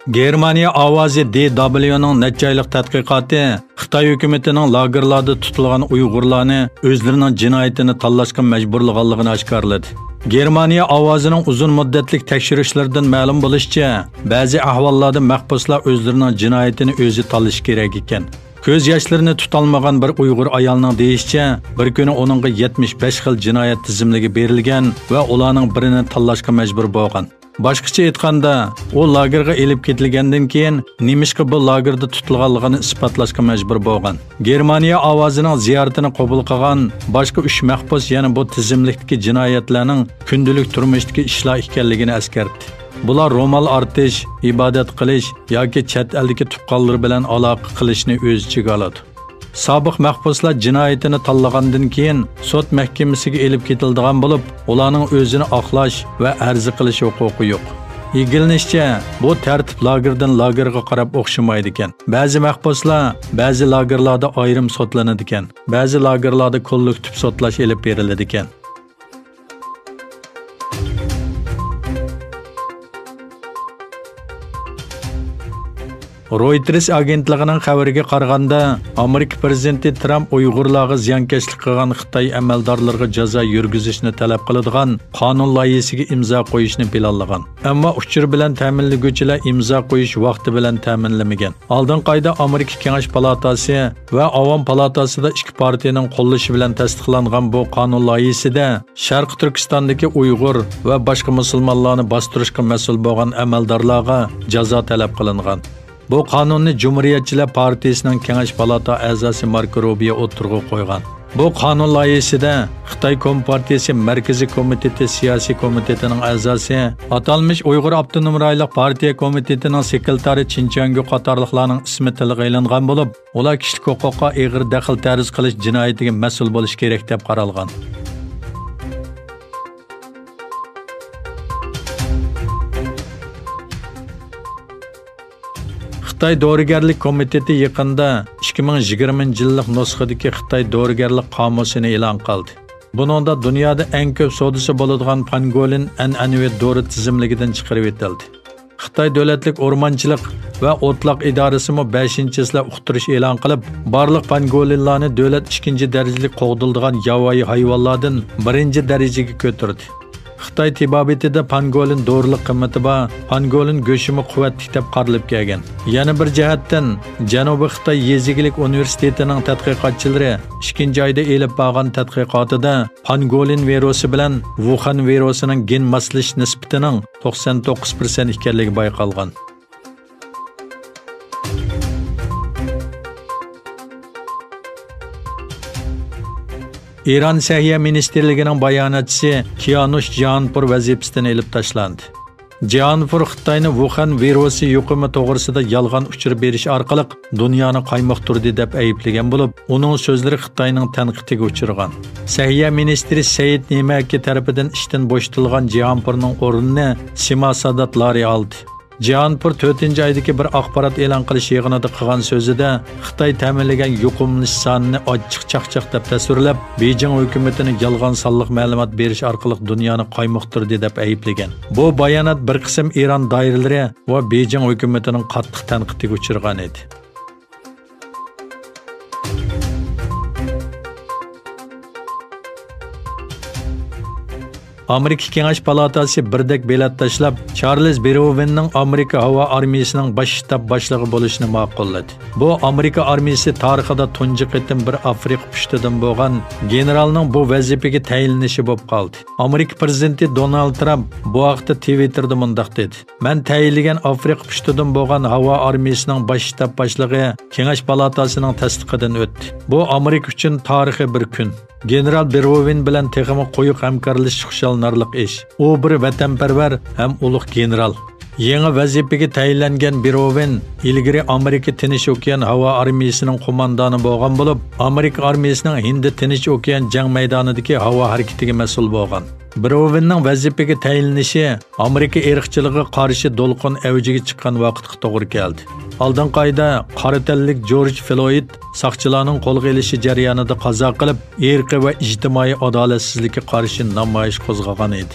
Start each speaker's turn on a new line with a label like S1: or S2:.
S1: Germaniya ovozi DW'ning necha oylik tadqiqoti Xitoy hukumatining lagerlarda tutilgan Uyg'urlarni o'zlarining jinoyatini tanlashga majburlaganligini oshkorladi. Germaniya ovozining uzun muddatlik tekshirishlardan ma'lum bo'lishicha, ba'zi ahvollarda mahbuslar o'zlarining jinoyatini o'zi tanlashi kerak ekan. Ko'z yoshlarini tutolmagan bir Uyg'ur ayolning deyishicha, bir kuni uningga 75 xil jinoyat tizimligi berilgan va ularning birini tanlashga majbur bo'lgan. Boshqacha aytganda, u lagerga elib ketilgandan keyin nemishqa bu lagerda tutilganligini isbotlashga majbur bo'lgan. Germaniya ovozining ziyoratini qabul qilgan boshqa 3 mahbus yana bu tizimlikdagi jinoyatlarning kundalik turmushdagi ishlar ekanligini eskartdi. Bular romal artish, ibodat qilish yoki chet eldagi tuqqanlar bilan aloqa qilishni o'z ichiga oladi. Sobiq mahbuslar jinoyatini tanlagandan keyin sud mahkamasiga elib ketiladigan bo'lib, ularning o'zini oqlash va arzi qilish huquqi yo'q. Ilgilanishicha, bu tartib lagerdan lagerga qarab o'xshamaydi ekan. Ba'zi mahbuslar ba'zi lagerlarda ayrim sotlanadi ekan. Ba'zi lagerlarda kollektiv sotlash elib beriladi ekan. Reuters agentligining xabariga qaraganda, Amerika prezidenti Trump Uyg'urlarga ziyonkashlik qilgan Xitoy amaldorlariga jazo yurgizishni talab qiladigan qonun loyihasiga imzo qo'yishni planlagan. Ammo uchur bilan ta'minlovchilar imzo qo'yish vaqti bilan ta'minlamagan. Oldin qayda Amerika Kengash palatasi va Avom palatasida ikki partiyaning qo'llashi bilan tasdiqlangan bu qonun loyihasida Sharq Turkistondagi Uyg'ur va boshqa musulmonlarni bostirishga mas'ul bo'lgan amaldorlarga jazo talab qilingan. Bu qonunni Cumhuriyetçiler Partiyasining Kengash palata a'zosi Marko Rubio o'tirg'i qo'ygan. Bu qonun loyihasida Xitoy Kompartiyasi Markaziy komiteti siyosiy komitetining a'zosi, atalmish Uyg'ur Avtonom rayonlik partiya komitetining sekretari Chinchanggu qatorliqlarning ismi tilga ilingan bo'lib, ular kishilik huquqqa og'ir daxl tarz qilish jinoyatiga mas'ul bo'lish kerak deb qaralgan. Xitoy Dorigarlik komiteti yaqinda 2020-yillik nusxadagi Xitoy Dorigarlik qomusini e'lon qildi. Buningda dunyoda eng ko'p savdosi bo'ladigan pangolin an'anaviy dori tizimligidan chiqarib etildi. Xitoy davlatlik o'rmonchilik va o'tloq idorasi 5-yilda uqtirish e'lon qilib, barliq pangolinlarni davlat 2-darajali qo'g'dildigan yovvoyi hayvonlardan 1-darajaga ko'tardi. Xitoy tibobitida pangolin dorilik qimmati bor, pangolin go'shimi quvvatli deb qaralib kelgan. Yana bir jihatdan Janubiy Xitoy Yezigilik universitetining tadqiqotchilari 2-oyda elib borgan tadqiqotida pangolin virusi bilan Wuhan virusining gen moslashish nisbatining 99% ekanligi bayqalgan. İran Səhiyyə Ministerligining bayonotchisi Kianush Jahanpur vazifasidan elib tashlandi. Jahanpur Xitoyni Wuhan virusi yuqumi to'g'risida yolg'on uchur berish orqali dunyoni qaymoqtirdi deb ayblagan bo'lib, uning so'zlari Xitoyning tanqidiga uchirgan. Səhiyyə ministri Said Nemaki tarafidan ishdan bo'shatilgan Jahanpurning o'rnini Sima Sadat Lari oldi. Jahanpur 4-oydagi bir axborot e'lon qilish yig'inida qilgan so'zida Xitoy ta'minlagan yuqumlanish sonini ochiq chaqchaq deb tasvirlab, Beijing hukumatini yolg'on sonliq ma'lumot berish orqali dunyoni qaymoqtirdi deb ayblagan. Bu bayonot bir qism Iran doiralari va Beijing hukumatining qattiq tanqidiga uchirgan edi. Amerika Kengash palatasi birdek belat tashlab, Charles Berovenning Amerika havo armiyasining bosh shtab boshlig'i bo'lishini ma'qulladi. Bu Amerika armiyasi tarixida tunji qitim bir Afrika pushtidan bo'lgan generalning bu vazifaga tayinlanishi bo'lib qoldi. Amerika prezidenti Donald Trump bu haqda Twitterda mundaq dedi: "Men tayinlagan Afrika pushtidan bo'lgan havo armiyasining bosh shtab boshlig'i Kengash palatasining tasdiqidan o'tdi. Bu Amerika uchun tarixiy bir kun. General Beroven bilan texmi qo'yiq hamkorlashish xushalnorlik ish. U bir vatanparvar ham ulug' general. Yangi vazifaga tayinlangan Beroven ilgari Amerika Tinch okean havo armiyasining qo'mondoni bo'lgan bo'lib, Amerika armiyasining Hind Tinch okean jang maydonidagi havo harakatiga mas'ul bo'lgan. Berovenning vazifaga tayinlanishi Amerika irqchiligiga qarshi to'lqin avjiga chiqqan vaqtga to'g'ri keldi. Oldin qayda qora tanlik George Floyd saqchilarning qo'lga olishi jarayonida qazo qilib, irqiy va ijtimoiy adolatsizlikka qarshi namoyish qo'zg'agan edi.